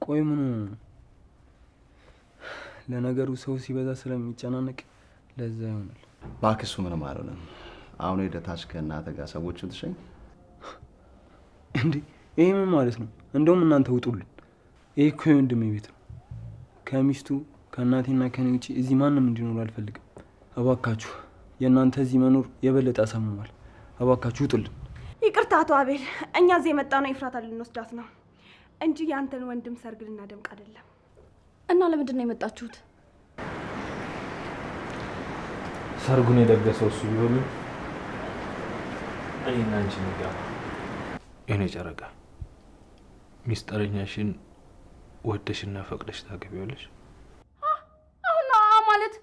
ቆይ ምን ለነገሩ ሰው ሲበዛ ስለሚጨናነቅ ለዛ ይሆናል። ባክሱ ምንም አይደለም። አሁን ሄደታች ከእናተ ጋር ሰዎችን ትሸኝ እንዴ? ይሄ ምን ማለት ነው? እንደውም እናንተ ውጡልን። ይሄ እኮ የወንድሜ ቤት ነው። ከሚስቱ ከእናቴና ከኔ ውጪ እዚህ ማንም እንዲኖር አልፈልግም። እባካችሁ የእናንተ እዚህ መኖር የበለጠ አሳምሟል። እባካችሁ ውጡልን። ይቅርታ አቶ አቤል፣ እኛ እዚህ የመጣነው ኤፍራታን ልንወስዳት ነው እንጂ ያንተን ወንድም ሰርግ ልናደምቅ አይደለም። እና ለምንድን ነው የመጣችሁት? ሰርጉን የደገሰው እሱ ቢሆን እኔና አንቺ ንጋባ። የኔ ጨረቃ ሚስጥረኛሽን ወደሽና ፈቅደሽ ታገቢዋለሽ? አሁን ማለት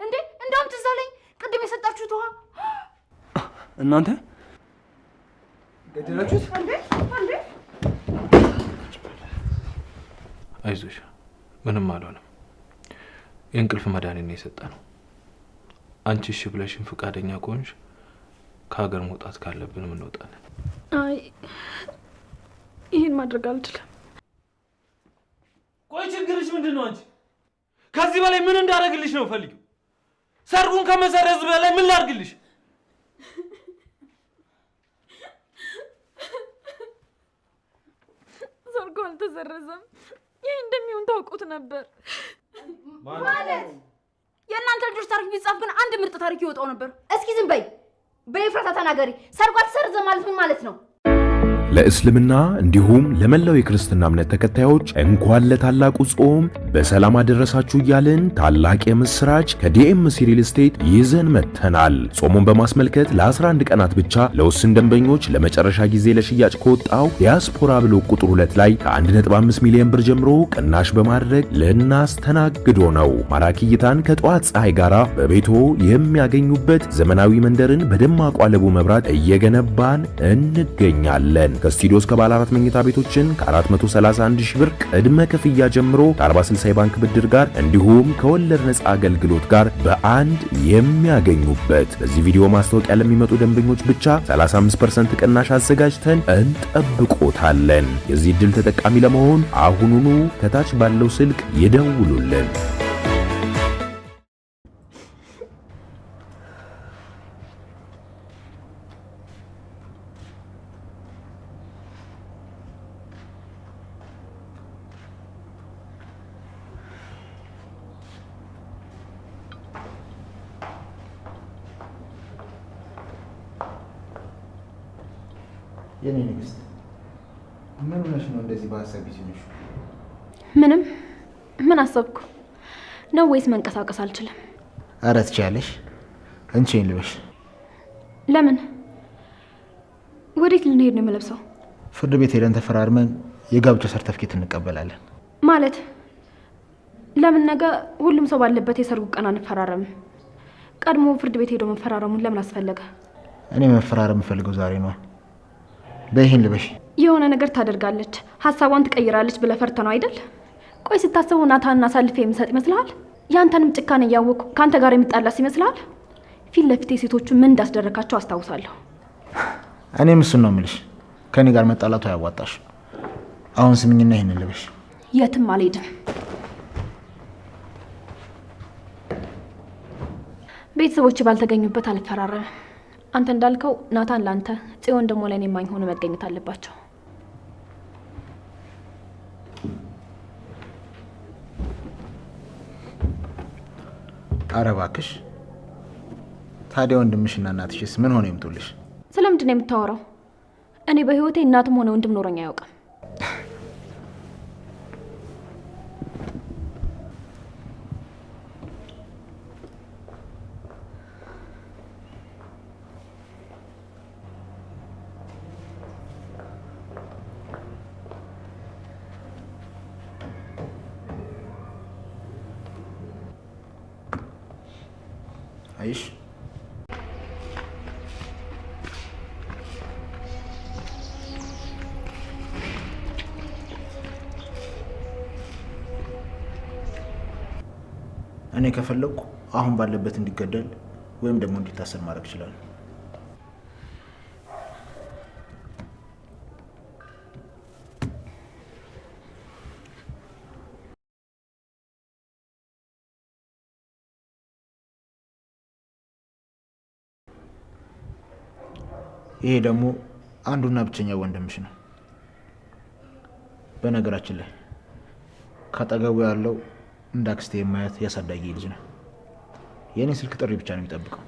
እንዴ እንደውም ትዝ አለኝ ቅድም የሰጣችሁት ውሃ። እናንተ ገደላችሁት እንዴ? አይዞሽ፣ ምንም አልሆነም። የእንቅልፍ መድኃኒት ነው የሰጠነው። አንቺ እሺ ብለሽን ፈቃደኛ ከሆንሽ ከሀገር መውጣት ካለብን እንወጣለን። አይ ይሄን ማድረግ አልችልም። ቆይ ችግርሽ ምንድን ነው? አንቺ ከዚህ በላይ ምን እንዳደርግልሽ ነው ፈልጊው? ሰርጉን ከመሰረዝ በላይ ምን ላድርግልሽ? ሰርጉ አልተሰረዘም። ይሄ እንደሚሆን ታውቁት ነበር ማለት የእናንተ ልጆች ታሪክ ቢጻፍ ግን አንድ ምርጥ ታሪክ ይወጣው ነበር። እስኪ ዝም በይ። በኤፍራታ ተናገሪ። ሰርጓ ተሰረዘ ማለት ምን ማለት ነው? ለእስልምና እንዲሁም ለመላው የክርስትና እምነት ተከታዮች እንኳን ለታላቁ ጾም በሰላም አደረሳችሁ እያልን ታላቅ የምስራች ከዲኤምሲ ሪል ስቴት ይዘን መጥተናል። ጾሙን በማስመልከት ለ11 ቀናት ብቻ ለውስን ደንበኞች ለመጨረሻ ጊዜ ለሽያጭ ከወጣው ዲያስፖራ ብሎክ ቁጥር 2 ላይ ከ1.5 ሚሊዮን ብር ጀምሮ ቅናሽ በማድረግ ልናስተናግዶ ነው። ማራኪ እይታን ከጠዋት ፀሐይ ጋራ በቤቶ የሚያገኙበት ዘመናዊ መንደርን በደማቁ አለቡ መብራት እየገነባን እንገኛለን። ከስቱዲዮ እስከ ባለ 4 መኝታ ቤቶችን ከ431 ሺህ ብር ቅድመ ክፍያ ጀምሮ ከ40/60 ባንክ ብድር ጋር እንዲሁም ከወለድ ነፃ አገልግሎት ጋር በአንድ የሚያገኙበት። በዚህ ቪዲዮ ማስታወቂያ ለሚመጡ ደንበኞች ብቻ 35% ቅናሽ አዘጋጅተን እንጠብቆታለን። የዚህ ዕድል ተጠቃሚ ለመሆን አሁኑኑ ከታች ባለው ስልክ ይደውሉልን። የኔ ንግስት ምን ሆነሽ ነው እንደዚህ በሀሳብ ይዘሽ? ምንም ምን አሰብኩ ነው ወይስ መንቀሳቀስ አልችልም? ኧረ ትችያለሽ። እንቺን ልበሽ። ለምን? ወዴት ልንሄድ ነው የምለብሰው? ፍርድ ቤት ሄደን ተፈራርመን የጋብቻ ሰርተፍኬት እንቀበላለን። ማለት ለምን ነገ ሁሉም ሰው ባለበት የሰርጉ ቀን አንፈራረምም? ቀድሞ ፍርድ ቤት ሄዶ መፈራረሙን ለምን አስፈለገ? እኔ መፈራረም ፈልገው ዛሬ ነው። በይሄን ልበሽ። የሆነ ነገር ታደርጋለች፣ ሐሳቧን ትቀይራለች ብለህ ፈርተህ ነው አይደል? ቆይ ስታስበው ናታንና አሳልፌ የምሰጥ ይመስልሃል? ያንተንም ጭካኔ እያወቅሁ ካንተ ጋር የምጣላስ ይመስልሃል? ፊት ለፊት ሴቶቹ ምን እንዳስደረካቸው አስታውሳለሁ። እኔም እሱን ነው የምልሽ። ከኔ ጋር መጣላቱ አያዋጣሽ። አሁን ስምኝና ይሄን ልበሽ። የትም አልሄድም። ቤተሰቦች ባልተገኙበት አልፈራረምም። አንተ እንዳልከው ናታን ላንተ፣ ጽዮን ደግሞ ለኔ ማኝ ሆነ መገኘት አለባቸው። ኧረ እባክሽ። ታዲያ ወንድምሽና እናትሽስ ምን ሆነ ይምጡልሽ? ስለምንድን ነው የምታወራው? እኔ በህይወቴ እናትም ሆነ ወንድም ኖረኝ አያውቅም። አይሽ እኔ ከፈለኩ አሁን ባለበት እንዲገደል ወይም ደግሞ እንዲታሰር ማድረግ ይችላል። ይሄ ደግሞ አንዱና ብቸኛ ወንድምሽ ነው። በነገራችን ላይ ካጠገቡ ያለው እንደ አክስቴ የማያት ያሳዳጊ ልጅ ነው። የኔ ስልክ ጥሪ ብቻ ነው የሚጠብቀው።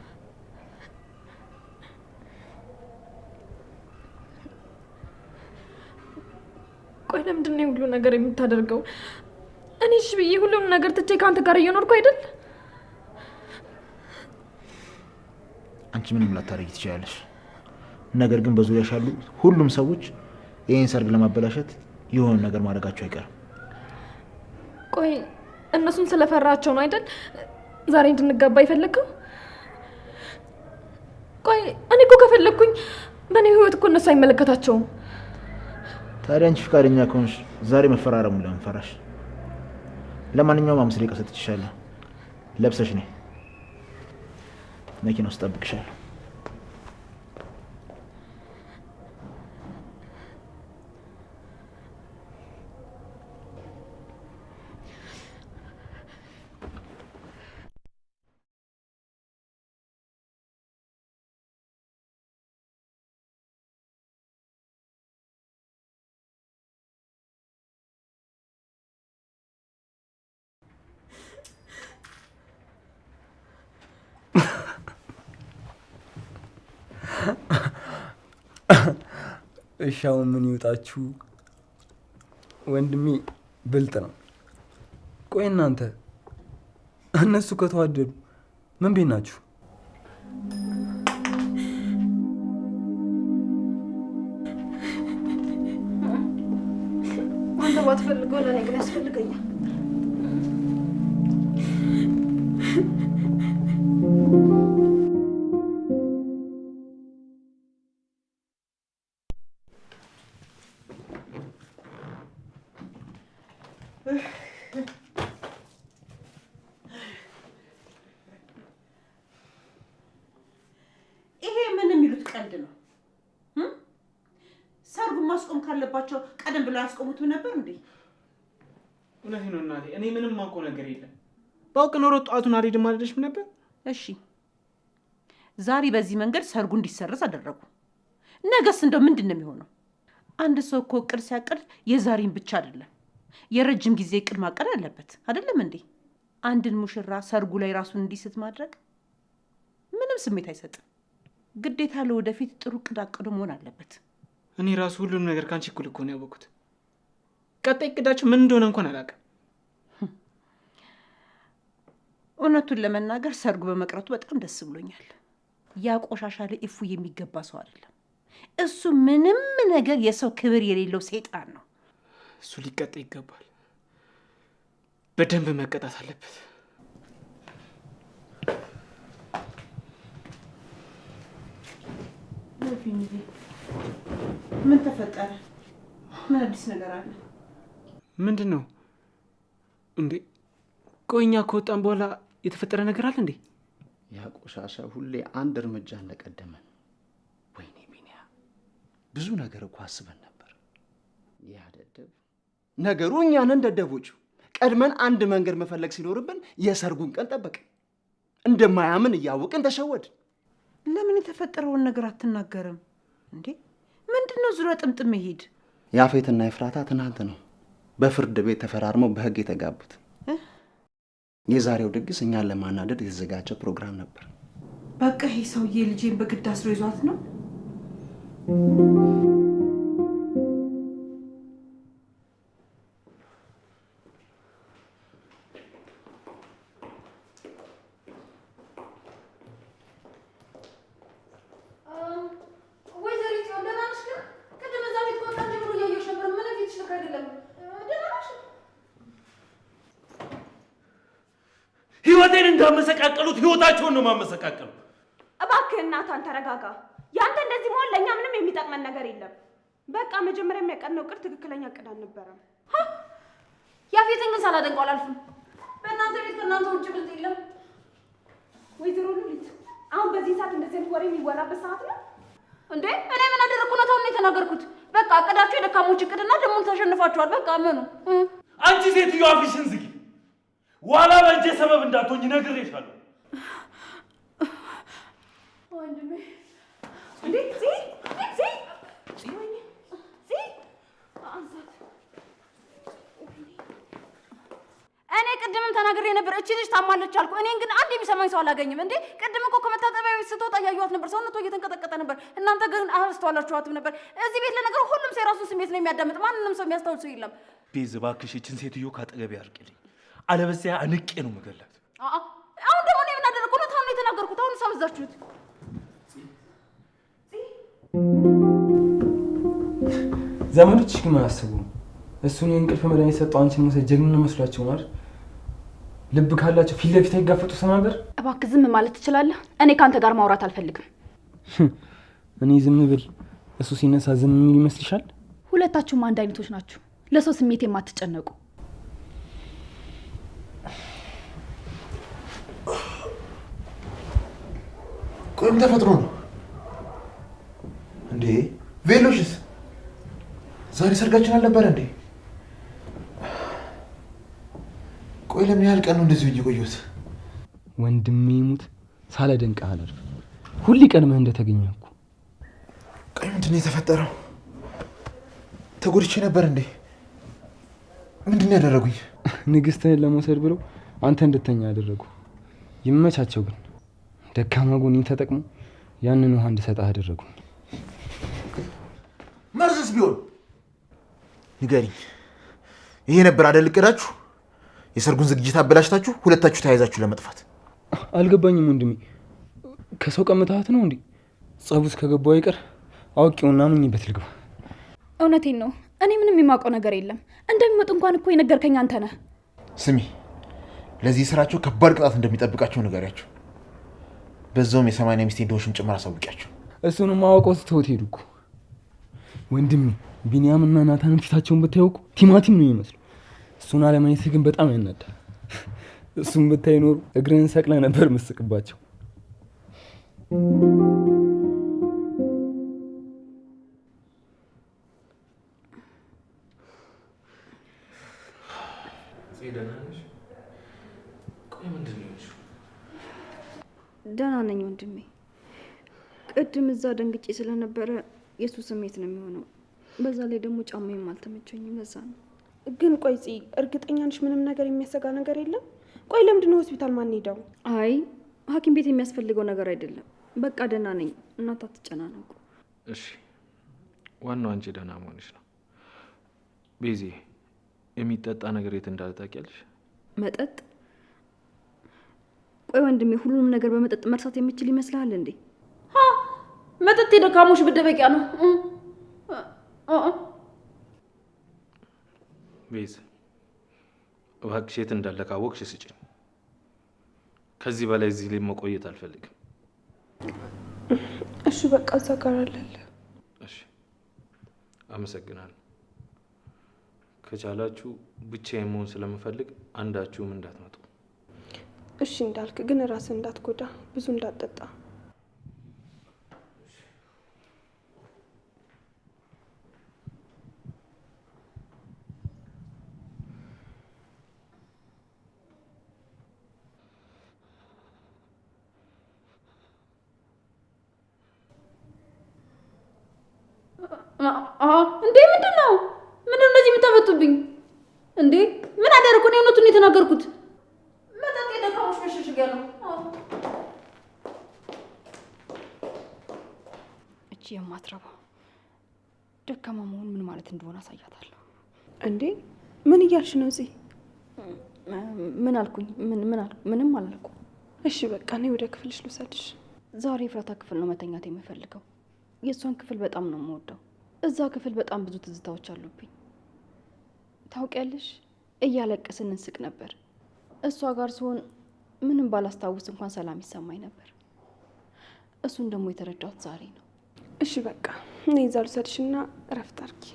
ቆይ ለምንድን ነው ሁሉ ነገር የምታደርገው? እኔ እሺ ብዬ ሁሉም ነገር ትቼ ከአንተ ጋር እየኖርኩ አይደል? አንቺ ምንም ላታረጊ ትችላለሽ። ነገር ግን በዙሪያሽ ያሉ ሁሉም ሰዎች ይህን ሰርግ ለማበላሸት የሆነ ነገር ማድረጋቸው አይቀርም። ቆይ እነሱን ስለፈራቸው ነው አይደል ዛሬ እንድንጋባ የፈለግከው? ቆይ እኔ እኮ ከፈለግኩኝ በእኔ ህይወት እኮ እነሱ አይመለከታቸውም። ታዲያ አንቺ ፈቃደኛ ከሆንሽ ዛሬ መፈራረሙ ለምን ፈራሽ? ለማንኛውም 5 ደቂቃ ሰጥቼሻለሁ። ለብሰሽ ነይ፣ መኪና ውስጥ እጠብቅሻለሁ። እሺ አሁን ምን ይውጣችሁ? ወንድሜ ብልጥ ነው። ቆይ እናንተ እነሱ ከተዋደዱ ምን ቤት ናችሁ? አንተ ባትፈልገው ለእኔ ግን ያስፈልገኛል። ይሄ ምን የሚሉት ቀልድ ነው? ሰርጉን ማስቆም ካለባቸው ቀደም ብለው ያስቆሙት ነበር እንዴ? እውነቴን ነው እናቴ፣ እኔ ምንም ማውቀው ነገር የለም። ባውቅ ኖሮ ጠዋቱን አልሄድም አልልሽም ነበር። እሺ ዛሬ በዚህ መንገድ ሰርጉ እንዲሰረዝ አደረጉ። ነገስ እንደው ምንድን ነው የሚሆነው? አንድ ሰው እኮ እቅድ ሲያቅድ የዛሬን ብቻ አይደለም የረጅም ጊዜ እቅድ ማቀድ አለበት አይደለም እንዴ? አንድን ሙሽራ ሰርጉ ላይ ራሱን እንዲስት ማድረግ ምንም ስሜት አይሰጥም። ግዴታ ለወደፊት ጥሩ እቅድ አቅዶ መሆን አለበት። እኔ ራሱ ሁሉም ነገር ካንቺ እኩል እኮ ነው ያወቅሁት። ቀጣይ እቅዳችሁ ምን እንደሆነ እንኳን አላውቅም። እውነቱን ለመናገር ሰርጉ በመቅረቱ በጣም ደስ ብሎኛል። ያ ቆሻሻ ለኢፉ የሚገባ ሰው አይደለም። እሱ ምንም ነገር የሰው ክብር የሌለው ሰይጣን ነው። እሱ ሊቀጣ ይገባል። በደንብ መቀጣት አለበት። ምን ተፈጠረ? ምን አዲስ ነገር አለ? ምንድን ነው እንዴ? ቆይ እኛ ከወጣን በኋላ የተፈጠረ ነገር አለ እንዴ? ያ ቆሻሻ ሁሌ አንድ እርምጃ እንደቀደመን። ወይኔ ቢኒያ፣ ብዙ ነገር እኮ አስበን ነበር። ያ ደደብ ነገሩ እኛንን ደደቦቹ ቀድመን አንድ መንገድ መፈለግ ሲኖርብን የሰርጉን ቀን ጠበቅን። እንደማያምን እያወቅን ተሸወድን። ለምን የተፈጠረውን ነገር አትናገርም እንዴ? ምንድነው ዙሪያ ጥምጥም መሄድ? ያፌትና ኤፍራታ ትናንት ነው በፍርድ ቤት ተፈራርመው በህግ የተጋቡት። የዛሬው ድግስ እኛን ለማናደድ የተዘጋጀ ፕሮግራም ነበር። በቃ ይሄ ሰውዬ ልጄን በግድ አስሮ ይዟት ነው። ህይወቴን እንዳመሰቃቀሉት ህይወታቸውን ነው ማመሰቃቀሉ። እባክህ እናታን ተረጋጋ። ያንተ እንደዚህ መሆን ለእኛ ምንም የሚጠቅመን ነገር የለም። በቃ መጀመሪያ የሚያቀድነው እቅድ ትክክለኛ እቅድ አልነበረም። ያፌትን ግን ሳላደንቀው አላልፍም። በእናንተ ቤት ከእናንተ ውጭ ብልጥ የለም። ወይዘሮ ሉሊት፣ አሁን በዚህ ሰዓት እንደዚህ አይነት ወሬ የሚወራበት ሰዓት ነው እንዴ? እኔ ምን አደረግኩ? እውነታውን ነው የተናገርኩት። በቃ እቅዳችሁ የደካሞች እቅድና ደግሞ ተሸንፋችኋል። በቃ ምኑ። አንቺ ሴትዮ አፍሽን ዝጊ። ዋላ በእጄ ሰበብ እንዳትሆኝ ነግሬሻለሁ። ወንድሜ እንዴ እኔ ቅድምም ተናግሬ ነበር፣ እቺ ልጅ ታማለች አልኩ። እኔን ግን አንድ የሚሰማኝ ሰው አላገኝም። እንዴ ቅድም እኮ ከመታጠቢያ ቤት ስትወጣ እያየኋት ነበር፣ ሰውነቷ እየተንቀጠቀጠ ነበር። እናንተ ግን አላስተዋላችኋትም ነበር። እዚህ ቤት ለነገሩ ሁሉም ሰው የራሱን ስሜት ነው የሚያዳምጥ፣ ማንንም ሰው የሚያስተውል ሰው የለም። ቤዝ እባክሽ ይህችን ሴትዮ ካጠገቤ አርቅልኝ፣ አለበዚያ አንቄ ነው የምገላት። አሁን ደግሞ እኔ ምን አደረግኩ? እውነታውን ነው የተናገርኩት። አሁን ሳበዛችሁት። ዘመዶችሽ ግን አያስቡ። እሱን የእንቅልፍ መድኃኒት ሰጠው አንቺን መውሰድ ጀግና መስሏቸው ነው አይደል? ልብ ካላቸው ፊት ለፊት አይጋፈጡ ነበር። እባክህ ዝም ማለት ትችላለህ? እኔ ከአንተ ጋር ማውራት አልፈልግም። እኔ ዝም ብል እሱ ሲነሳ ዝም የሚል ይመስልሻል? ሁለታችሁም አንድ አይነቶች ናችሁ፣ ለሰው ስሜት የማትጨነቁ። ቆይም ተፈጥሮ ነው እንዴ? ቬሎሽስ ዛሬ ሰርጋችን አልነበረ እንዴ? ቆይ ለምን ያህል ቀን ነው እንደዚህ የቆየሁት? ወንድሜ ይሙት ሳላደንቅህ አላልፍም። ሁሌ ቀድመህ እንደተገኘህ እኮ። ቆይ ምንድን ነው የተፈጠረው? ተጎድቼ ነበር እንዴ? ምንድን ነው ያደረጉኝ? ንግስትህን ለመውሰድ ብለው አንተ እንድተኛ ያደረጉ። ይመቻቸው። ግን ደካማ ጎኔን ተጠቅሞ ያንን ውሃ እንድሰጥህ አደረጉ። መርዝስ ቢሆን ንገሪኝ። ይሄ ነበር አይደል እቅዳችሁ? የሰርጉን ዝግጅት አበላሽታችሁ ሁለታችሁ ተያይዛችሁ ለመጥፋት። አልገባኝም ወንድሜ። ከሰው ቀምታት ነው እንዴ? ጸቡስ ከገባው አይቀር አውቄውና ምኝበት ልግባ። እውነቴን ነው። እኔ ምንም የማውቀው ነገር የለም። እንደሚመጡ እንኳን እኮ የነገርከኝ አንተ ነህ። ስሚ፣ ለዚህ ስራቸው ከባድ ቅጣት እንደሚጠብቃቸው ንገሪያቸው። በዛውም የ80 ሚስት እንደሆንሽም ጭምር አሳውቂያቸው። እሱንም አውቀው ስትወት ሄዱ እኮ ወንድሜ። ቢኒያምና ናታንን ፊታቸውን ብታየው እኮ ቲማቲም ነው የሚመስለው። እሱን አለማየት ግን በጣም ያናዳል። እሱን ብታይ ኖሩ እግርህን ሰቅለህ ነበር ምስቅባቸው። ደህና ነኝ ወንድሜ። ቅድም እዛ ደንግጬ ስለነበረ የሱ ስሜት ነው የሚሆነው። በዛ ላይ ደግሞ ጫማዬም አልተመቸኝም፣ ለዛ ነው። ግን ቆይ ጽ እርግጠኛ ነሽ ምንም ነገር የሚያሰጋ ነገር የለም? ቆይ ለምንድን ነው ሆስፒታል ማን ሄደው? አይ ሐኪም ቤት የሚያስፈልገው ነገር አይደለም። በቃ ደህና ነኝ። እናንተ አትጨናነቁ እሺ። ዋናው አንቺ ደህና መሆንሽ ነው። ቤዚ፣ የሚጠጣ ነገር የት እንዳለ ታውቂያለሽ? መጠጥ? ቆይ ወንድሜ ሁሉንም ነገር በመጠጥ መርሳት የምችል ይመስልሃል እንዴ? መጠጥ የደካሞች መደበቂያ ነው። ቤዝ፣ እባክሽ የት እንዳለ ካወቅሽ ስጭኝ። ከዚህ በላይ እዚህ ላይ መቆየት አልፈልግም። እሺ በቃ እዛ ጋር አለለ። እሺ አመሰግናለሁ። ከቻላችሁ ብቻዬን መሆን ስለምፈልግ አንዳችሁም እንዳትመጡ። እሺ እንዳልክ፣ ግን ራስን እንዳትጎዳ፣ ብዙ እንዳትጠጣ። እንዴ ምንድን ነው? ምንድን ነው እንደዚህ የምታመጡብኝ? እንዴ ምን አደረኩ? እኔ እውነቱን የተናገርኩት። መጠጥ የደካሞች መሸሸጊያ ነው። እቺ የማትረባ ደካማ መሆን ምን ማለት እንደሆነ አሳያታለሁ። እንዴ ምን እያልሽ ነው? እዚህ ምን አልኩኝ? ምንም አላልኩ። እሺ በቃ እኔ ወደ ክፍልሽ ልውሰድሽ። ዛሬ ፍራታ ክፍል ነው መተኛት የምፈልገው። የእሷን ክፍል በጣም ነው የምወደው። እዛ ክፍል በጣም ብዙ ትዝታዎች አሉብኝ። ታውቂያለሽ፣ እያለቀስን እንስቅ ነበር። እሷ ጋር ሲሆን ምንም ባላስታውስ እንኳን ሰላም ይሰማኝ ነበር። እሱን ደግሞ የተረዳሁት ዛሬ ነው። እሺ በቃ እኔ እዛ ልውሰድሽና እረፍት አድርጊ።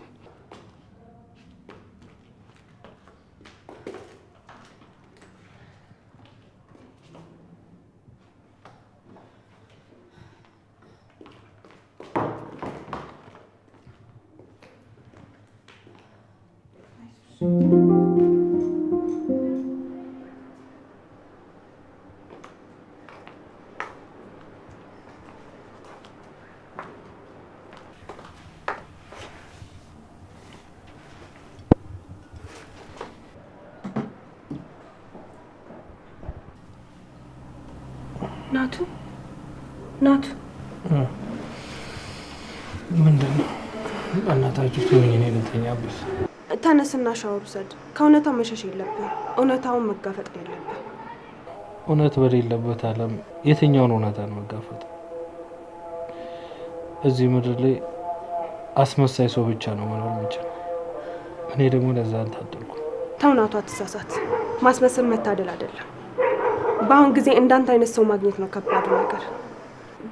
ናቱ ናቱ ምንድነው? እናታችሁ ትሁኝ እኔ ልተኛበት። ተነስና ሻወር ውሰድ። ከእውነታው መሸሽ የለብን። እውነታውን መጋፈጥ የለብን። እውነት በሌለበት ዓለም የትኛውን እውነታን መጋፈጥ? እዚህ ምድር ላይ አስመሳይ ሰው ብቻ ነው መኖር የሚችለው። እኔ ደግሞ ለዛ አልታደልኩ። ተው ናቱ፣ አትሳሳት። ማስመሰል መታደል አይደለም። በአሁን ጊዜ እንዳንተ አይነት ሰው ማግኘት ነው ከባዱ ነገር።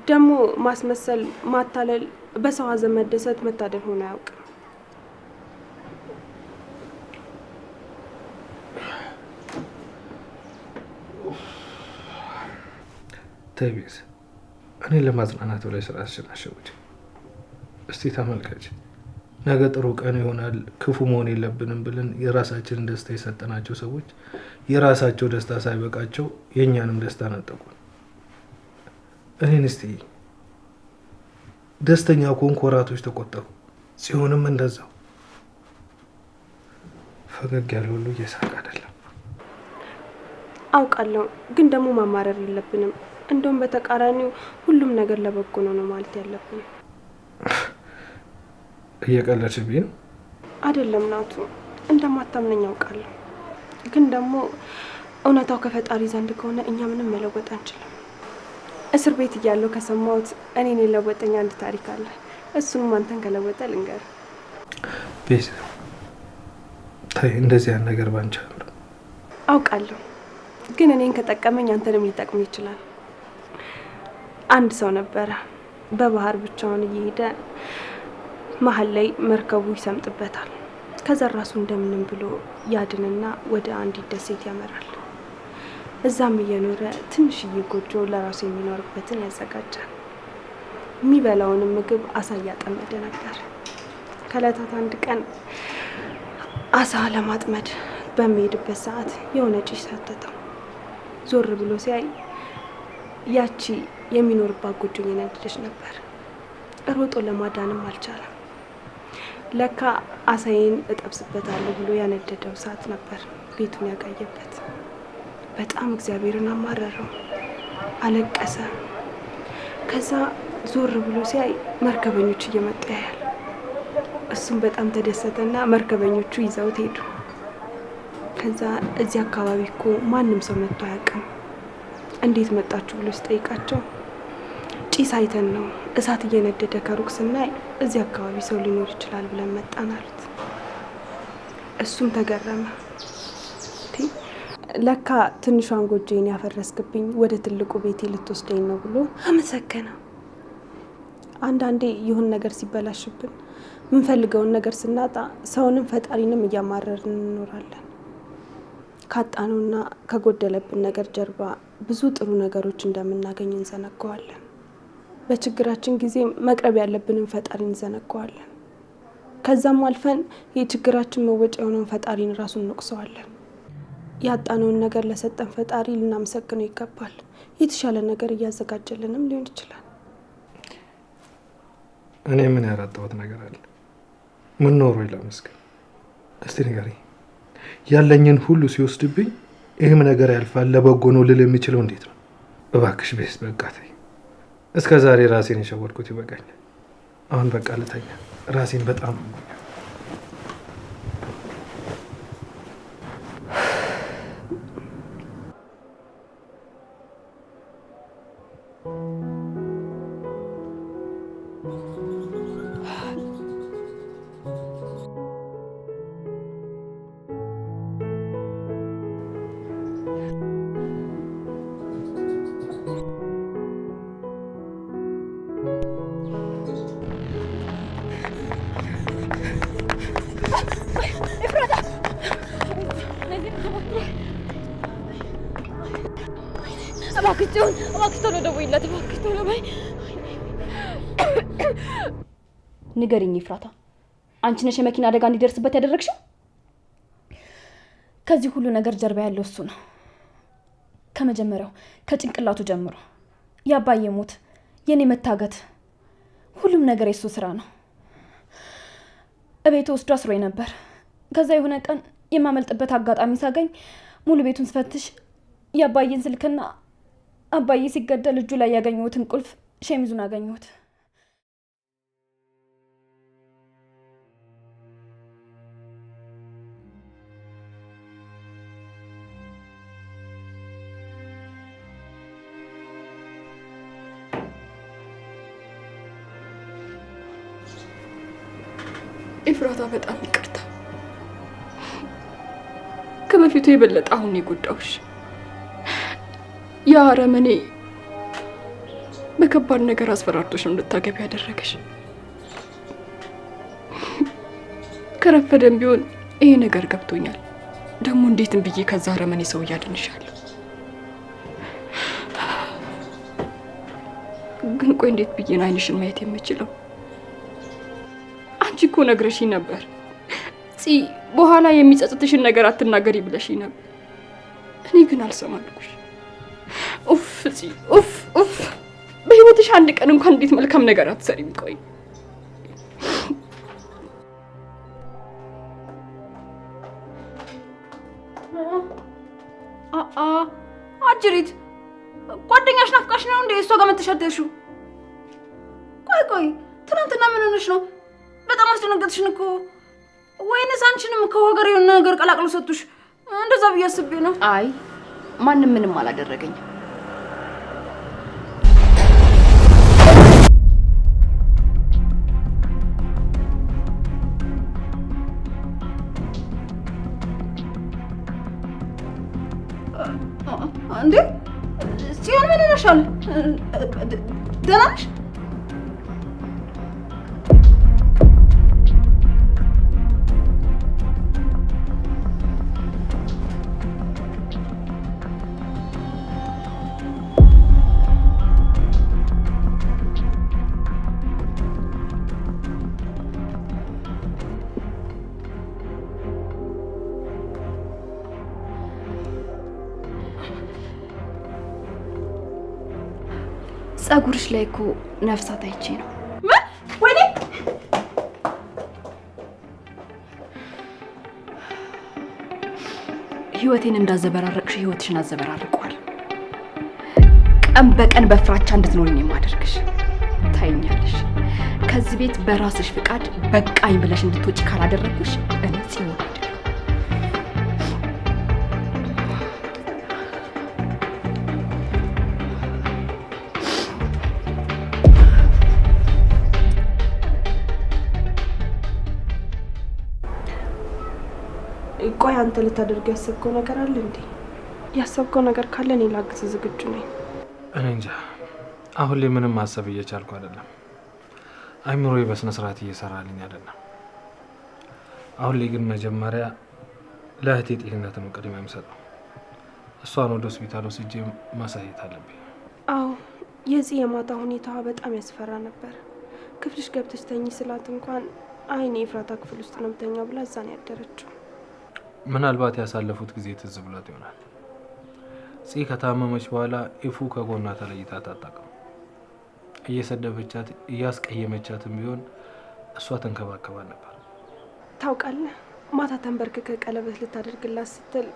ደግሞ ማስመሰል፣ ማታለል፣ በሰው ሀዘን መደሰት መታደል ሆኖ አያውቅም። ተይቤዝ እኔ ለማጽናናት ብላይ ስራሽን አሸውጅ። እስቲ ተመልከች፣ ነገ ጥሩ ቀን ይሆናል ክፉ መሆን የለብንም ብለን የራሳችንን ደስታ የሰጠናቸው ሰዎች የራሳቸው ደስታ ሳይበቃቸው የእኛንም ደስታ ነጠቁን። እኔን እስቲ ደስተኛ ከሆንኩ ወራቶች ተቆጠሩ። ሲሆንም እንደዛው ፈገግ ያለ ሁሉ እየሳቅ አይደለም። አውቃለሁ፣ ግን ደግሞ ማማረር የለብንም። እንደውም በተቃራኒው ሁሉም ነገር ለበጎ ነው ማለት ያለብን። እየቀለድሽብኝ ነው? አይደለም ናቱ፣ እንደማታምነኝ አውቃለሁ። ግን ደግሞ እውነታው ከፈጣሪ ዘንድ ከሆነ እኛ ምንም መለወጥ አንችልም። እስር ቤት እያለሁ ከሰማሁት እኔን የለወጠኝ አንድ ታሪክ አለ። እሱንም አንተን ከለወጠ ልንገር። ቤዛ ተይ፣ እንደዚህ ያን ነገር ባንቺ አምር። አውቃለሁ፣ ግን እኔን ከጠቀመኝ አንተንም ሊጠቅም ይችላል። አንድ ሰው ነበረ፣ በባህር ብቻውን እየሄደ መሀል ላይ መርከቡ ይሰምጥበታል። ከዛ ራሱ እንደምንም ብሎ ያድንና ወደ አንዲት ደሴት ያመራል። እዛም እየኖረ ትንሽዬ ጎጆ ለራሱ የሚኖርበትን ያዘጋጃል። የሚበላውንም ምግብ አሳ እያጠመደ ነበር። ከዕለታት አንድ ቀን አሳ ለማጥመድ በሚሄድበት ሰዓት የሆነ ጭስ ሰተተው። ዞር ብሎ ሲያይ ያቺ የሚኖርባት ጎጆ እየነደደች ነበር። ሮጦ ለማዳንም አልቻለም። ለካ አሳዬን እጠብስበታለሁ ብሎ ያነደደው እሳት ነበር ቤቱን ያጋየበት። በጣም እግዚአብሔርን አማረረው፣ አለቀሰ። ከዛ ዞር ብሎ ሲያይ መርከበኞች እየመጡ ያያል። እሱም በጣም ተደሰተና መርከበኞቹ ይዘውት ሄዱ። ከዛ እዚህ አካባቢ እኮ ማንም ሰው መጥቶ አያውቅም፣ እንዴት መጣችሁ ብሎ ሲጠይቃቸው ጭስ አይተን ነው እሳት እየነደደ ከሩቅ ስናይ እዚህ አካባቢ ሰው ሊኖር ይችላል ብለን መጣን አሉት። እሱም ተገረመ። ለካ ትንሿን ጎጆዬን ያፈረስክብኝ ወደ ትልቁ ቤቴ ልትወስደኝ ነው ብሎ አመሰገነ። አንዳንዴ ይሁን ነገር ሲበላሽብን የምንፈልገውን ነገር ስናጣ ሰውንም ፈጣሪንም እያማረርን እንኖራለን። ካጣነውና ከጎደለብን ነገር ጀርባ ብዙ ጥሩ ነገሮች እንደምናገኝ እንዘነጋዋለን። በችግራችን ጊዜ መቅረብ ያለብንን ፈጣሪን እንዘነጋዋለን። ከዛም አልፈን የችግራችን መወጫ የሆነውን ፈጣሪን ራሱን እንወቅሰዋለን። ያጣነውን ነገር ለሰጠን ፈጣሪ ልናመሰግነው ይገባል። የተሻለ ነገር እያዘጋጀልንም ሊሆን ይችላል። እኔ ምን ያራጣሁት ነገር አለ? ምን ኖሮ ይላመስገን? እስቲ ንገሪኝ። ያለኝን ሁሉ ሲወስድብኝ ይህም ነገር ያልፋል ለበጎ ነው ልል የሚችለው እንዴት ነው? እባክሽ ቤስ በቃ ተይ። እስከ ዛሬ ራሴን የሸወድኩት ይበቃኛል። አሁን በቃ ልተኛ። ራሴን በጣም ንገሪኝ ኤፍራታ፣ አንቺ ነሽ የመኪና አደጋ እንዲደርስበት ያደረግሽው? ከዚህ ሁሉ ነገር ጀርባ ያለው እሱ ነው። ከመጀመሪያው ከጭንቅላቱ ጀምሮ የአባዬ ሞት፣ የኔ መታገት፣ ሁሉም ነገር የሱ ስራ ነው። እቤቱ ወስዶ አስሮኝ ነበር። ከዛ የሆነ ቀን የማመልጥበት አጋጣሚ ሳገኝ ሙሉ ቤቱን ስፈትሽ የአባዬን ስልክና አባዬ ሲገደል እጁ ላይ ያገኘሁትን ቁልፍ ሸሚዙን አገኘሁት። ኤፍራታ በጣም ይቅርታ። ከበፊቱ የበለጠ አሁን የጎዳውሽ ያ አረመኔ በከባድ ነገር አስፈራርቶሽ ነው እንድታገቢ ያደረገሽ። ከረፈደም ቢሆን ይሄ ነገር ገብቶኛል። ደግሞ እንዴትም ብዬ ከዛ አረመኔ ሰው ያድንሻለሁ። ግን ቆይ እንዴት ብዬ ነው አይንሽን ማየት የምችለው? አንቺ እኮ ነግረሽኝ ነበር ፂ በኋላ የሚጸጽትሽን ነገር አትናገሪ ብለሽኝ ነበር። እኔ ግን አልሰማልኩሽ። ኡፍ ፂ ኡፍ ኡፍ። በህይወትሽ አንድ ቀን እንኳን እንዴት መልካም ነገር አትሰሪም? ቆይ አጅሪት ጓደኛሽ ናፍቃሽ ነው እንዴ እሷ ጋር መተሻደሽው? ቆይ ትናንትና ምን ሆነሽ ነው? በጣም አስደነገጥሽን እኮ። ወይንስ አንቺንም ከወገር የሆነ ነገር ቀላቅሎ ሰጡሽ? እንደዛ ብዬ አስቤ ነው። አይ ማንም ምንም አላደረገኝ። እንዴ ጽዮን ምን ሆነሻል? ደህና ነሽ? ጸጉርሽ ላይ እኮ ነፍሳት አይቼ ነው። ወይኔ ህይወቴን እንዳዘበራረቅሽ ህይወትሽን አዘበራርቋል። ቀን በቀን በፍራቻ እንድትኖሪኝ የማደርግሽ ታይኛለሽ። ከዚህ ቤት በራስሽ ፍቃድ በቃኝ ብለሽ እንድትወጪ ካላደረግኩሽ እኔ ጽዮን አይደለም። ቆይ አንተ ልታደርግ ያሰብከው ነገር አለ እንዴ? ያሰብከው ነገር ካለ እኔ ላግዝ ዝግጁ ነኝ። እኔ እንጃ አሁን ላይ ምንም ማሰብ እየቻልኩ አይደለም። አይምሮዬ በስነ ስርዓት እየሰራልኝ አይደለም። አሁን ላይ ግን መጀመሪያ ለእህቴ ጤንነት ነው ቅድሚያ የምሰጠው። እሷን ወደ ሆስፒታል ወስጄ ማሳየት አለብኝ። አዎ የጽ የማታ ሁኔታዋ በጣም ያስፈራ ነበር። ክፍልሽ ገብተሽ ተኝ ስላት እንኳን አይኔ ኤፍራታ ክፍል ውስጥ ነው የምተኛው ብላ እዛ ነው ያደረችው። ምናልባት ያሳለፉት ጊዜ ትዝ ብሏት ይሆናል። ጽ ከታመመች በኋላ ኢፉ ከጎኗ ተለይታ አታውቅም። እየሰደበቻት እያስቀየመቻትም ቢሆን እሷ ተንከባከባ ነበር። ታውቃለህ ማታ ተንበርክከ ቀለበት ልታደርግላት ስትል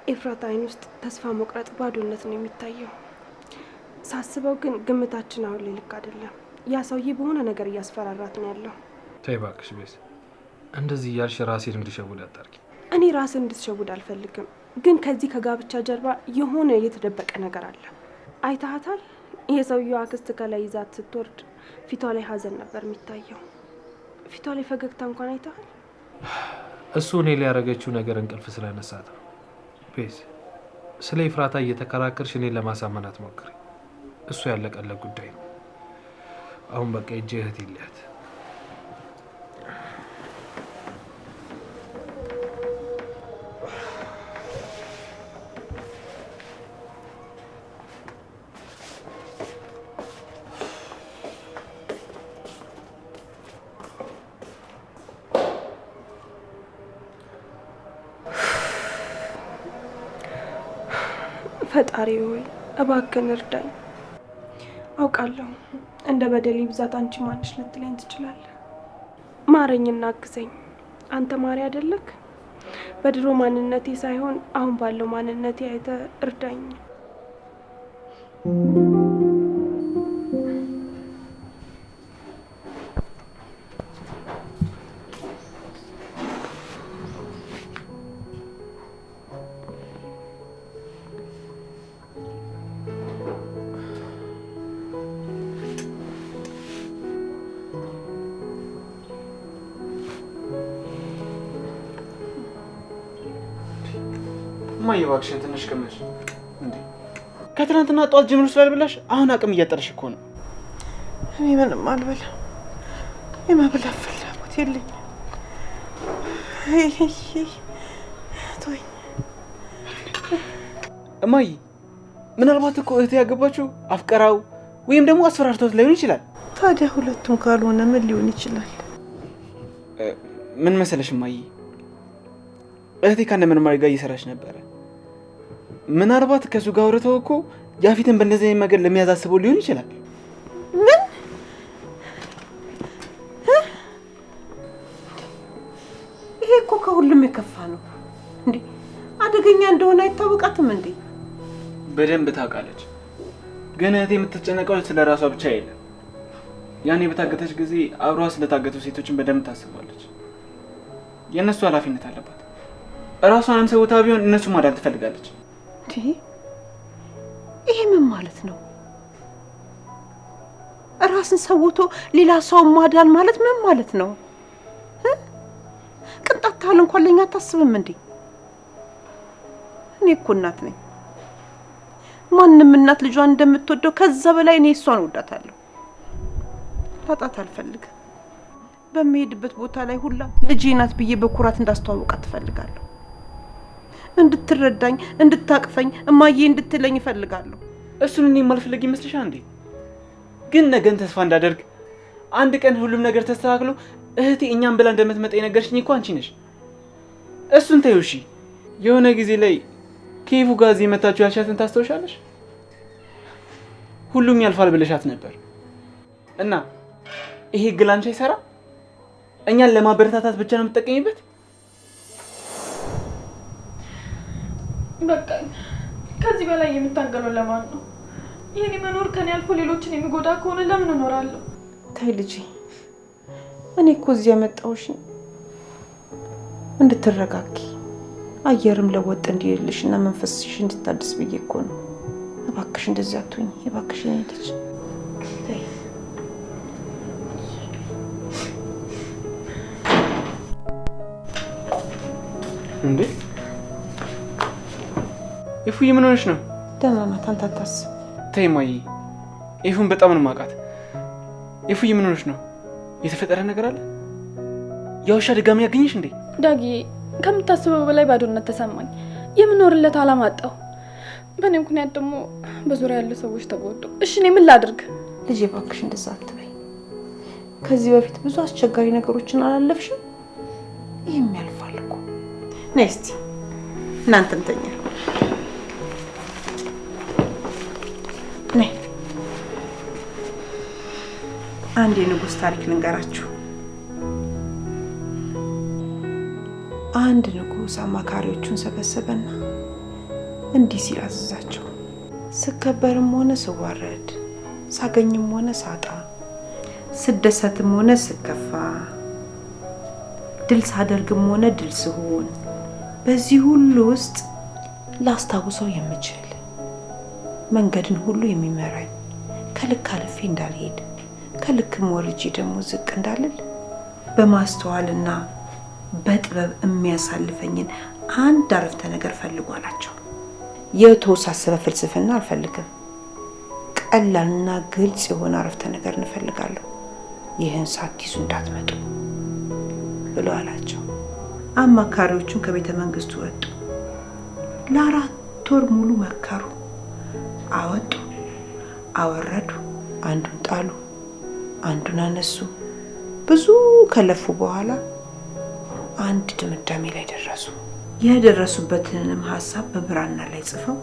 ኤፍራታ አይን ውስጥ ተስፋ መቁረጥ፣ ባዶነት ነው የሚታየው። ሳስበው ግን ግምታችን አሁን ላይ ልክ አይደለም። ያ ሰውዬ በሆነ ነገር እያስፈራራት ነው ያለው። ተይ እባክሽ ቤት እንደዚህ እያልሽ ራሴን እንድሸውድ አታርጊ። እኔ ራስን እንድትሸውድ አልፈልግም፣ ግን ከዚህ ከጋብቻ ጀርባ የሆነ የተደበቀ ነገር አለ። አይታሃታል? የሰውየው አክስት ከላይ ይዛት ስትወርድ ፊቷ ላይ ሀዘን ነበር የሚታየው። ፊቷ ላይ ፈገግታ እንኳን አይታሃል? እሱ እኔ ሊያደርገችው ነገር እንቅልፍ ስለነሳት ነው። ቤዝ ስለ ኤፍራታ እየተከራከርሽ እኔን ለማሳመን አትሞክሪ። እሱ ያለቀለት ጉዳይ ነው። አሁን በቃ እጄ እህት ይለያት። ፈጣሪ ሆይ እባክህን እርዳኝ። አውቃለሁ እንደ በደሌ ብዛት አንቺ ማንሽ ልትለኝ ትችላለህ። ማረኝና አግዘኝ። አንተ ማሪ አይደለክ? በድሮ ማንነቴ ሳይሆን አሁን ባለው ማንነቴ አይተህ እርዳኝ። እማዬ እባክሽን ትንሽ ቀመሽ። እንዴ ከትናንትና ጧት ጀምሮ ስላልበላሽ አሁን አቅም እያጠረሽ እኮ ነው። እኔ ምንም አልበላም። የመብላት ፍላጎት የለኝም። ተወኝ እማዬ። ምናልባት እኮ እህቴ ያገባችው አፍቀራው ወይም ደግሞ አስፈራርቶት ላይሆን ይችላል። ታዲያ ሁለቱም ካልሆነ ምን ሊሆን ይችላል? ምን መሰለሽ እማዬ፣ እህቴ ከነ መርማሪ ጋር እየሰራች ነበረ። ምናልባት ከሱ ጋር አውርተው እኮ ያፊትን በእንደዚህ አይነት ነገር ለሚያዛስበው ሊሆን ይችላል። ምን? ይሄ እኮ ከሁሉም የከፋ ነው እንዴ! አደገኛ እንደሆነ አይታወቃትም እንዴ? በደንብ ታውቃለች። ግን እህቴ የምትጨነቀው ስለ ራሷ ብቻ አይደለም። ያኔ በታገተች ጊዜ አብሯ ስለታገቱ ሴቶችን በደንብ ታስባለች። የእነሱ ኃላፊነት አለባት። እራሷንም ሰውታ ቢሆን እነሱ ማዳን ትፈልጋለች። ይሄ ምን ማለት ነው? ራስን ሰውቶ ሌላ ሰው ማዳን ማለት ምን ማለት ነው? ቅንጣት ታህል እንኳን ለኛ አታስብም እንዴ? እኔ እኮ እናት ነኝ። ማንም እናት ልጇን እንደምትወደው ከዛ በላይ እኔ እሷን ወዳታለሁ። ላጣት አልፈልግም። በሚሄድበት ቦታ ላይ ሁላ ልጄ ናት ብዬ በኩራት እንዳስተዋውቃት ትፈልጋለሁ። እንድትረዳኝ፣ እንድታቅፈኝ፣ እማዬ እንድትለኝ እፈልጋለሁ። እሱን እኔ የማልፈልግ ይመስልሻል እንዴ? ግን ነገን ተስፋ እንዳደርግ አንድ ቀን ሁሉም ነገር ተስተካክሎ እህቴ እኛም ብላ እንደምትመጣ የነገርሽኝ እኮ አንቺ ነሽ። እሱን ተይው እሺ። የሆነ ጊዜ ላይ ከይፉ ጋር እዚህ መታችሁ ያልሻትን ታስታውሻለሽ? ሁሉም ያልፋል ብለሻት ነበር እና ይሄ ግላንቻ ይሰራ እኛን ለማበረታታት ብቻ ነው የምትጠቀሚበት? በቃ ከዚህ በላይ የምታገለው ለማን ነው? የኔ መኖር ከኔ አልፎ ሌሎችን የሚጎዳ ከሆነ ለምን እኖራለሁ? ተይ ልጄ፣ እኔ እኮ እዚህ ያመጣሁሽ እንድትረጋጊ አየርም ለወጥ እንዲልሽና መንፈስሽ እንድታድስ ብዬ እኮ ነው። እባክሽ እንደዚህ አትሁኝ፣ እባክሽ የኔ ልጅ ተይ። እንዴ ኢፉዬ ምን ሆነሽ ነው? ደህና ናት፣ አንተ አታስብ። ተይ እማዬ፣ ኢፉን በጣም ነው የማውቃት። ኢፉዬ ምን ሆነሽ ነው? የተፈጠረ ነገር አለ? ያውሻ ድጋሚ ያገኘሽ እንዴ? ዳጊ፣ ከምታስበው በላይ ባዶነት ተሰማኝ። የምኖርለት አላማ አጣሁ። በእኔ ምክንያት ደግሞ በዙሪያ ያሉ ሰዎች ተጎዱ። እሺ እኔ ምን ላድርግ? ልጄ እባክሽ እንደዛ አትበይ። ከዚህ በፊት ብዙ አስቸጋሪ ነገሮችን አላለፍሽም? ይህም ያልፋል እኮ። ነይ እስቲ እናንተም ተኛ። ነይ አንድ የንጉሥ ታሪክ ልንገራችሁ። አንድ ንጉሥ አማካሪዎቹን ሰበሰበና እንዲህ ሲል አዘዛቸው። ስከበርም ሆነ ስዋረድ፣ ሳገኝም ሆነ ሳጣ፣ ስደሰትም ሆነ ስከፋ፣ ድል ሳደርግም ሆነ ድል ስሆን፣ በዚህ ሁሉ ውስጥ ላስታውሰው የምችል መንገድን ሁሉ የሚመራኝ፣ ከልክ አልፌ እንዳልሄድ ከልክም ወርጄ ደግሞ ዝቅ እንዳልል በማስተዋልና በጥበብ የሚያሳልፈኝን አንድ አረፍተ ነገር ፈልጉ አላቸው። የተወሳሰበ ፍልስፍና አልፈልግም። ቀላልና ግልጽ የሆነ አረፍተ ነገር እንፈልጋለሁ። ይህን ሳትይዙ እንዳትመጡ ብሎ አላቸው። አማካሪዎቹን ከቤተ መንግስቱ ወጡ። ለ4 ወር ሙሉ መከሩ፣ አወጡ፣ አወረዱ፣ አንዱን ጣሉ፣ አንዱን አነሱ። ብዙ ከለፉ በኋላ አንድ ድምዳሜ ላይ ደረሱ። የደረሱበትንም ሀሳብ በብራና ላይ ጽፈው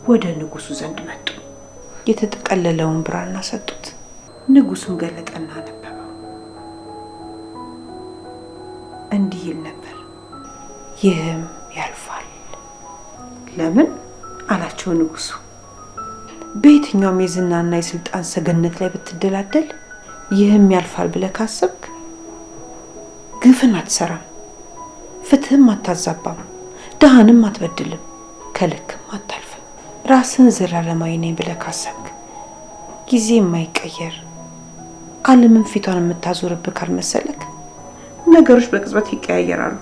ወደ ንጉሱ ዘንድ መጡ። የተጠቀለለውን ብራና ሰጡት። ንጉሱም ገለጠና አነበበው። እንዲህ ይል ነበር፣ ይህም ያልፋል። ለምን አላቸው ንጉሱ። በየትኛውም የዝናና የስልጣን ሰገነት ላይ ብትደላደል ይህም ያልፋል ብለህ ካሰብክ ግፍን አትሰራም፣ ፍትህም አታዛባም፣ ድሃንም አትበድልም፣ ከልክም አታልፍም። ራስን ዘላለማዊ ነኝ ብለህ ካሰብክ ጊዜ የማይቀየር ዓለምን ፊቷን የምታዞርብህ ካልመሰለክ ነገሮች በቅጽበት ይቀያየራሉ።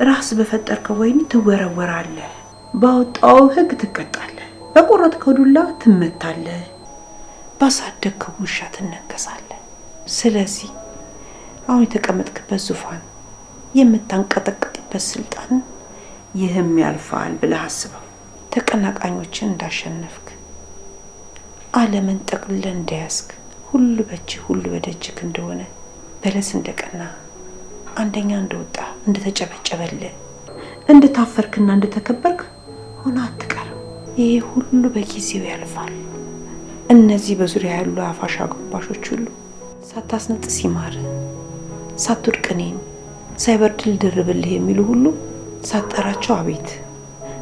ራስ በፈጠርከው ወይኒ ትወረወራለህ፣ ባወጣው ህግ ትቀጣለህ፣ በቆረጥከው ዱላ ትመታለህ፣ ባሳደግከው ውሻ ትነከሳለህ። ስለዚህ አሁን የተቀመጥክበት ዙፋን፣ የምታንቀጠቅጥበት ስልጣን ይህም ያልፋል ብለህ አስበው። ተቀናቃኞችን እንዳሸነፍክ፣ ዓለምን ጠቅልለህ እንደያዝክ፣ ሁሉ በእጅህ ሁሉ በደጅክ እንደሆነ፣ በለስ እንደቀና፣ አንደኛ እንደወጣ፣ እንደተጨበጨበልህ፣ እንደታፈርክና እንደተከበርክ ሆነ አትቀርም። ይሄ ሁሉ በጊዜው ያልፋል። እነዚህ በዙሪያ ያሉ አፋሽ አጎንባሾች ሁሉ ሳታስነጥስ ይማር፣ ሳትወድቅ እኔን፣ ሳይበርድል ድርብልህ የሚሉ ሁሉ ሳትጠራቸው አቤት፣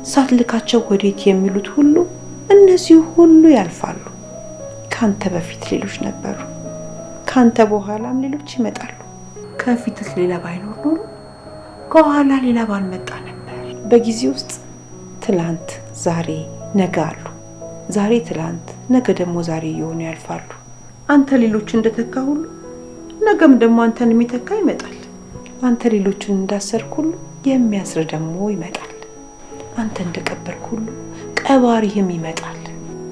ሳትልካቸው ወዴት የሚሉት ሁሉ እነዚህ ሁሉ ያልፋሉ። ካንተ በፊት ሌሎች ነበሩ፣ ካንተ በኋላም ሌሎች ይመጣሉ። ከፊትስ ሌላ ባይኖር ኖሮ ከኋላ ሌላ ባልመጣ ነበር። በጊዜ ውስጥ ትላንት፣ ዛሬ፣ ነገ አሉ። ዛሬ ትላንት፣ ነገ ደግሞ ዛሬ እየሆኑ ያልፋሉ። አንተ ሌሎችን እንደተካ ሁሉ ነገም ደግሞ አንተን የሚተካ ይመጣል። አንተ ሌሎችን እንዳሰርክ ሁሉ የሚያስር ደግሞ ይመጣል። አንተ እንደቀበርክ ሁሉ ቀባሪህም ይመጣል።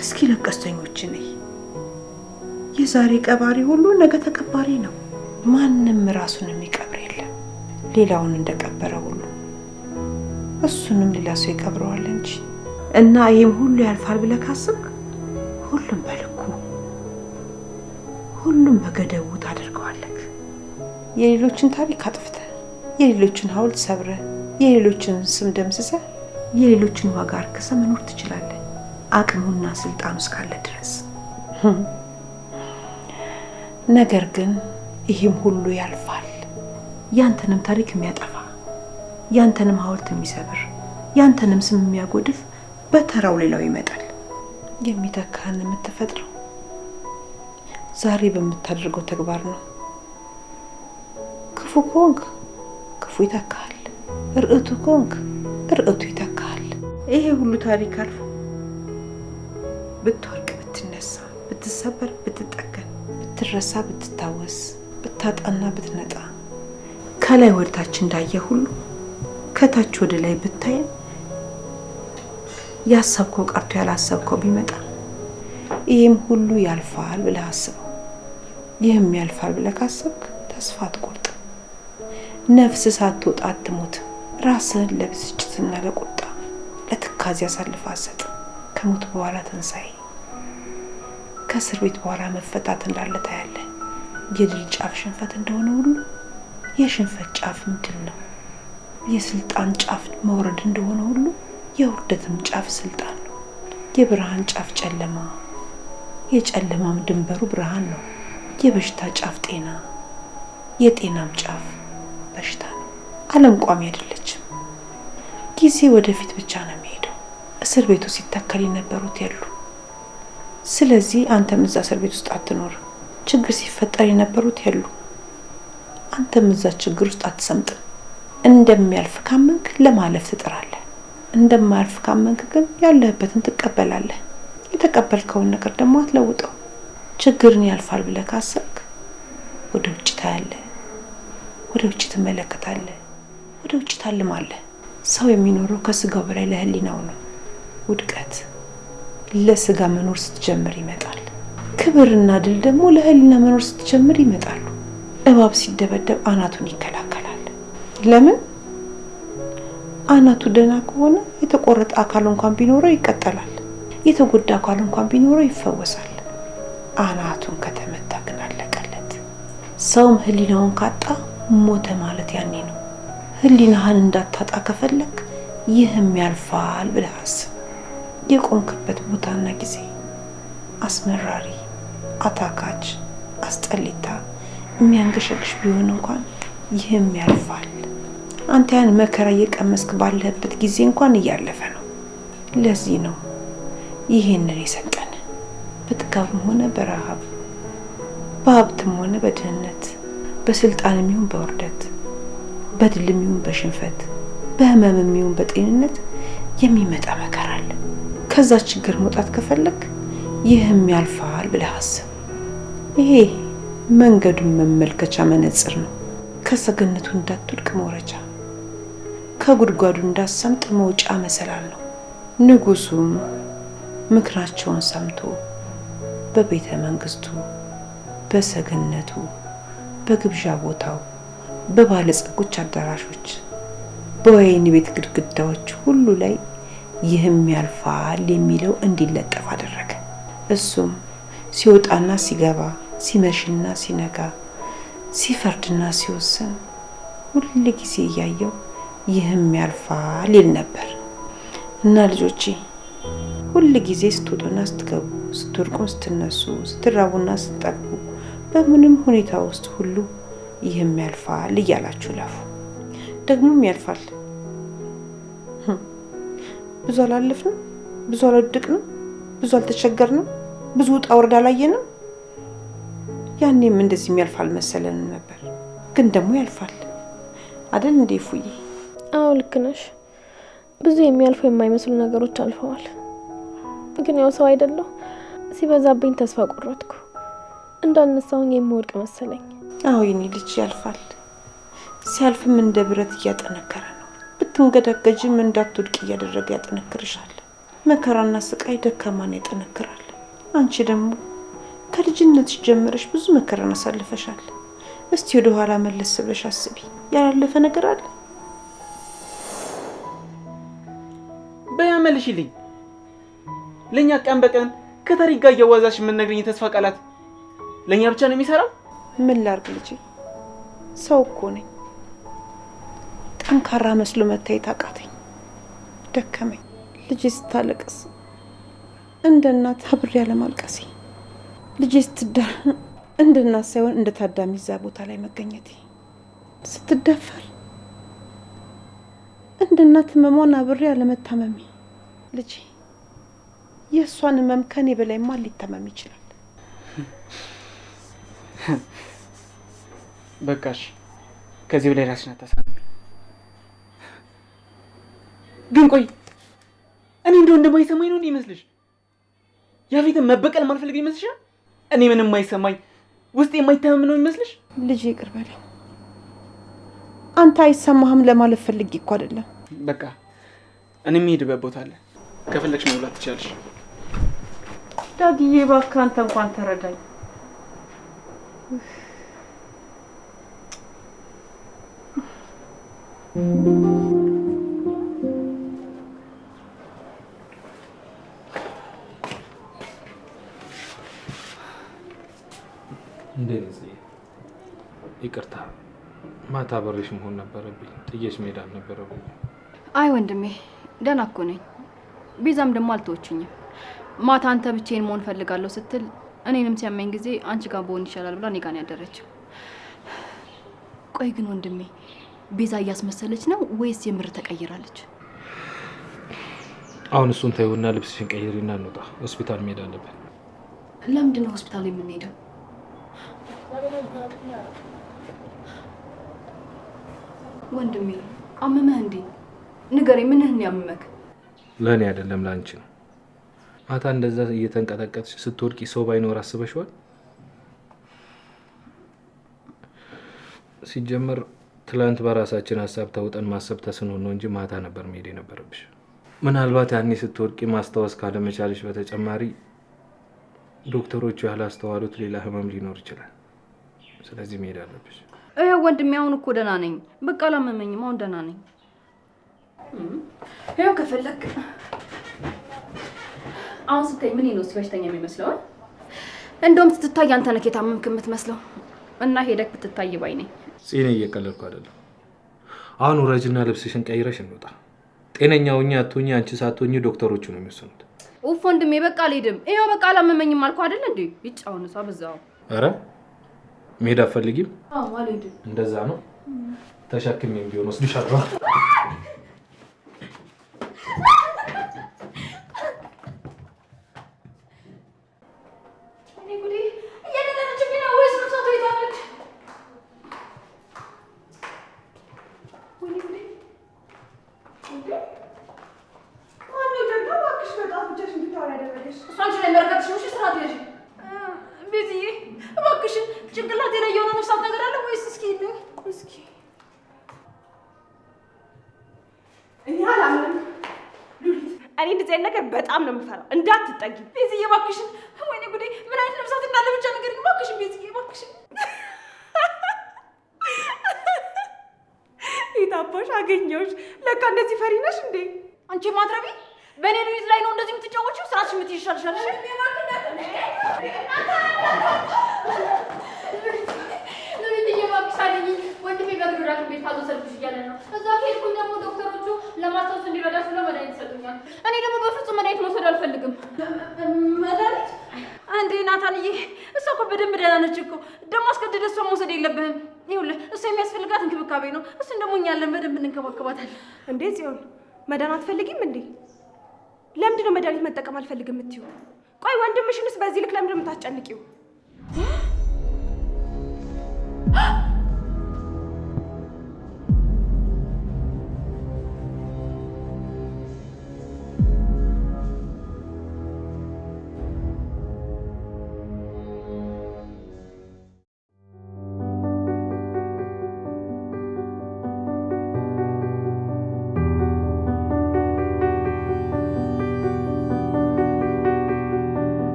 እስኪ ለቀስተኞች ነይ። የዛሬ ቀባሪ ሁሉ ነገ ተቀባሪ ነው። ማንም ራሱን የሚቀብር የለም። ሌላውን እንደቀበረ ሁሉ እሱንም ሌላ ሰው ይቀብረዋል እንጂ። እና ይህም ሁሉ ያልፋል ብለህ ካሰብክ ሁሉም በልኩ፣ ሁሉም በገደቡ ታደርገዋለህ። የሌሎችን ታሪክ አጥፍተህ፣ የሌሎችን ሐውልት ሰብረህ፣ የሌሎችን ስም ደምስሰህ፣ የሌሎችን ዋጋ አርክሰህ መኖር ትችላለህ፣ አቅሙና ስልጣኑ እስካለ ድረስ። ነገር ግን ይህም ሁሉ ያልፋል። ያንተንም ታሪክ የሚያጠፋ፣ ያንተንም ሐውልት የሚሰብር፣ ያንተንም ስም የሚያጎድፍ በተራው ሌላው ይመጣል። የሚተካህን የምትፈጥረው ዛሬ በምታደርገው ተግባር ነው። ክፉ ከሆንክ ክፉ ይተካሃል፣ ርዕቱ ከሆንክ ርዕቱ ይተካሃል። ይሄ ሁሉ ታሪክ አልፎ ብትወርቅ፣ ብትነሳ፣ ብትሰበር፣ ብትጠገን፣ ብትረሳ፣ ብትታወስ፣ ብታጣና ብትነጣ፣ ከላይ ወደታች እንዳየ ሁሉ ከታች ወደ ላይ ብታየም ያሰብከው ቀርቶ ያላሰብከው ቢመጣ ይህም ሁሉ ያልፋል ብለህ አስበው። ይህም ያልፋል ብለህ ካሰብክ ተስፋ አትቆርጥም። ነፍስ ሳትወጣ አትሞትም። ራስህን ለብስጭትና ለቁጣ ለትካዜ አሳልፈህ አትሰጥም። ከሞት በኋላ ትንሣኤ፣ ከእስር ቤት በኋላ መፈታት እንዳለ ታያለህ። የድል ጫፍ ሽንፈት እንደሆነ ሁሉ የሽንፈት ጫፍም ድል ነው። የስልጣን ጫፍ መውረድ እንደሆነ ሁሉ የውርደትም ጫፍ ስልጣን ነው። የብርሃን ጫፍ ጨለማ፣ የጨለማም ድንበሩ ብርሃን ነው። የበሽታ ጫፍ ጤና፣ የጤናም ጫፍ በሽታ ነው። ዓለም ቋሚ አይደለችም። ጊዜ ወደፊት ብቻ ነው የሚሄደው። እስር ቤቱ ሲተከል የነበሩት የሉ። ስለዚህ አንተም እዛ እስር ቤት ውስጥ አትኖር። ችግር ሲፈጠር የነበሩት የሉ። አንተም እዛ ችግር ውስጥ አትሰምጥም። እንደሚያልፍ ካመንክ ለማለፍ ትጥራለህ። እንደማያልፍ ካመንክ ግን ያለህበትን ትቀበላለህ። የተቀበልከውን ነገር ደግሞ አትለውጠው። ችግርን ያልፋል ብለህ ካሰብክ ወደ ውጭ ታያለህ፣ ወደ ውጭ ትመለከታለህ፣ ወደ ውጭ ታልማለህ። ሰው የሚኖረው ከስጋው በላይ ለህሊናው ነው። ውድቀት ለስጋ መኖር ስትጀምር ይመጣል። ክብርና ድል ደግሞ ለህሊና መኖር ስትጀምር ይመጣሉ። እባብ ሲደበደብ አናቱን ይከላከላል። ለምን? አናቱ ደህና ከሆነ የተቆረጠ አካል እንኳን ቢኖረው ይቀጠላል። የተጎዳ አካል እንኳን ቢኖረው ይፈወሳል። አናቱን ከተመታ ግን አለቀለት። ሰውም ህሊናውን ካጣ ሞተ ማለት ያኔ ነው። ህሊናህን እንዳታጣ ከፈለክ ይህም ያልፋል ብለህ አስብ። የቆምክበት ቦታና ጊዜ አስመራሪ፣ አታካች፣ አስጠሊታ፣ የሚያንገሸግሽ ቢሆን እንኳን ይህም ያልፋል። አንተ ያን መከራ እየቀመስክ ባለህበት ጊዜ እንኳን እያለፈ ነው። ለዚህ ነው ይህንን የሰጠን። በጥጋብም ሆነ በረሃብ፣ በሀብትም ሆነ በድህነት፣ በስልጣንም ይሁን በውርደት፣ በድልም ይሁን በሽንፈት፣ በህመምም ይሁን በጤንነት የሚመጣ መከራ አለ። ከዛ ችግር መውጣት ከፈለግ ይህም ያልፋል ብለህ አስብ። ይሄ መንገዱን መመልከቻ መነጽር ነው። ከሰገነቱ እንዳትወድቅ መውረጃ፣ ከጉድጓዱ እንዳሰምጥ መውጫ መሰላል ነው። ንጉሱም ምክራቸውን ሰምቶ በቤተ መንግስቱ፣ በሰገነቱ፣ በግብዣ ቦታው፣ በባለጸጎች አዳራሾች፣ በወይን ቤት ግድግዳዎች ሁሉ ላይ ይህም ያልፋል የሚለው እንዲለጠፍ አደረገ። እሱም ሲወጣና ሲገባ፣ ሲመሽና ሲነጋ፣ ሲፈርድና ሲወስን ሁል ጊዜ እያየው ይህም ያልፋል ይል ነበር። እና ልጆቼ ሁል ጊዜ ስትወጡና ስትገቡ፣ ስትወድቁም ስትነሱ፣ ስትራቡና ስትጠግቡ፣ በምንም ሁኔታ ውስጥ ሁሉ ይህም ያልፋል እያላችሁ ለፉ። ደግሞም ያልፋል። ብዙ አላለፍንም፣ ብዙ አልወደቅንም፣ ብዙ አልተቸገርንም፣ ብዙ ውጣ ውረድ አላየንም። ያኔም እንደዚህ የሚያልፍ አልመሰለንም ነበር፣ ግን ደግሞ ያልፋል አይደል እንዴ ፉዬ? አዎ ልክ ነሽ። ብዙ የሚያልፉ የማይመስሉ ነገሮች አልፈዋል። ግን ያው ሰው አይደለሁ፣ ሲበዛብኝ ተስፋ ቆረጥኩ። እንዳልነሳሁኝ የምወድቅ መሰለኝ። አዎ የኔ ልጅ ያልፋል። ሲያልፍም እንደ ብረት እያጠነከረ ነው። ብትንገዳገጅም እንዳትወድቅ እያደረገ ያጠነክርሻል። መከራና ስቃይ ደካማን ያጠነክራል። አንቺ ደግሞ ከልጅነትሽ ጀምረሽ ብዙ መከራን አሳልፈሻል። እስቲ ወደ ኋላ መለስ ብለሽ አስቢ። ያላለፈ ነገር አለ? በያመልሽልኝ ለኛ ቀን በቀን ከታሪክ ጋር እያዋዛሽ የምንነግረኝ ተስፋ ቃላት ለኛ ብቻ ነው የሚሰራው? ምን ላርግ ልጄ? ሰው እኮ ነኝ። ጠንካራ መስሎ መታየት አቃተኝ፣ ደከመኝ። ልጄ ስታለቅስ እንደ እናት አብሬ ያለማልቀሴ፣ ልጄ ስትዳር እንደ እናት ሳይሆን እንደ ታዳሚ እዛ ቦታ ላይ መገኘቴ፣ ስትደፈር እንደ እናት ህመሟን አብሬ ያለመታመሜ። ልጄ የእሷን ህመም ከኔ በላይ ማን ሊታመም ይችላል? በቃሽ፣ ከዚህ በላይ ራስሽን አታሳምሚ። ግን ቆይ እኔ እንደው እንደማይሰማኝ ነው ይመስልሽ? ያፌትን መበቀል ማልፈልግ ይመስልሻል? እኔ ምንም የማይሰማኝ ውስጥ የማይታመም ነው ይመስልሽ? ልጄ ይቅር በለኝ። አንተ አይሰማህም ለማለት ፈልጌ እኮ አይደለም። በቃ እኔ የምሄድበት ቦታ አለ፣ ከፈለግሽ መውላት ትችያለሽ። ዳግዬ እባክህ አንተ እንኳን ተረዳኝ። ይቅርታ፣ ማታ በሬሽ መሆን ነበረብኝ። ጥዬሽ መሄድ አልነበረብኝ። አይ ወንድሜ ደህና እኮ ነኝ። ቤዛም ደግሞ አልተወችኝም። ማታ አንተ ብቻዬን መሆን ፈልጋለሁ ስትል እኔንም ሲያመኝ ጊዜ አንቺ ጋር በሆን ይሻላል ብላ እኔ ጋር ነው ያደረችው። ቆይ ግን ወንድሜ ቤዛ እያስመሰለች ነው ወይስ የምር ተቀይራለች? አሁን እሱን ተይውና ልብስሽን ቀይሪና እንውጣ። ሆስፒታል መሄድ አለብን። ለምንድን ነው ሆስፒታል የምንሄደው? ወንድሜ አመመህ እንዴ? ንገረኝ፣ ምንህን ያመመክ? ለእኔ አይደለም ለአንቺ ነው። ማታ እንደዛ እየተንቀጠቀጥሽ ስትወድቂ ሰው ባይኖር አስበሽዋል? ሲጀመር ትላንት በራሳችን ሀሳብ ተውጠን ማሰብ ተስኖን ነው እንጂ ማታ ነበር መሄድ የነበረብሽ። ምናልባት ያኔ ስትወድቂ ማስታወስ ካለመቻልሽ በተጨማሪ ዶክተሮቹ ያላስተዋሉት ሌላ ህመም ሊኖር ይችላል። ስለዚህ መሄድ አለብሽ። ወንድሜ አሁን እኮ ደህና ነኝ። በቃ አላመመኝም። አሁን ደህና ነኝ። ይኸው ከፈለክ አሁን ስታይ ምን ነው በሽተኛ የሚመስለው? እንደውም ስትታይ አንተ ነህ የታመምክ የምትመስለው። እና ሄደክ ብትታይ ባይ ነኝ። ጽኔ እየቀለድኩ አይደለም። አሁን ወራጅና ልብስሽን ቀይረሽ እንውጣ። ጤነኛው እኛ አትሆኚ አንቺ ሳትሆኚ ዶክተሮቹ ነው የሚወስኑት። ኡፍ ወንድሜ በቃ አልሄድም። ይኸው በቃ አላመመኝም አልኩህ አይደል እንዴ? ይጫውን እሷ በዛው። ኧረ መሄድ አትፈልጊም? አዎ አልሄድም። እንደዛ ነው። ተሸክሜም ቢሆን ወስድሻለሁ። ማነው ደግሞ እባክሽ በጣም ብቻሽ እንድታወሪ ያደረገሽ? እሷ አንቺ ላይ መረጋትሽ ነው። እሺ ስርዓት ያዥ ቤዝዬ፣ እባክሽን ጭንቅላቴ ላይ የሆነ ነፍሳት ነገር አለ ወይስ? እስኪ ይልኝ እስኪ። እኔ አላምንም ሉሊት፣ እኔ እንደዚህ አይነት ነገር በጣም ነው የምፈራው። እንዳትጠጊ ቤዝዬ እባክሽን። ወይኔ ጉዴ፣ ምን አይነት ነፍሳት እንዳለ ብቻ ነገር እባክሽን ቤዝዬ፣ እባክሽን። የታባሽ አገኘሁሽ። ለካ እንደዚህ ፈሪ ነሽ እንዴ? አንቺ ማትረቢ፣ በእኔ ሉሊት ላይ ነው እንደዚህ የምትጫወቺው? ስራሽ የምትይሻልሻል። እሺ ሉሊትዬ እባክሽ አለኝ። ወንድሜ በግራት ቤት ካልወሰድኩሽ እያለ ነው። እዛ ከሄድኩኝ ደግሞ ዶክተሮቹ ለማስታወስ እንዲረዳሽ ብለው መድኃኒት ይሰጡኛል። እኔ ደግሞ በፍጹም መድኃኒት መውሰድ አልፈልግም። መድኃኒት እንዴ ናታንዬ፣ እሷ እኮ በደንብ ደህና ነች እኮ። ደግሞ አስገድደህ እሷን መውሰድ የለብህም። ይኸውልህ እሷ የሚያስፈልጋት እንክብካቤ ነው። እሱን ደግሞ እኛ አለን፣ በደንብ እንንከባከባታለን። እንዴ ጽዮን፣ መዳን አትፈልጊም እንዴ? ለምንድን ነው መድኃኒት መጠቀም አልፈልግም የምትይው? ቆይ ወንድምሽንስ በዚህ ልክ ለምንድን ነው የምታስጨንቂው?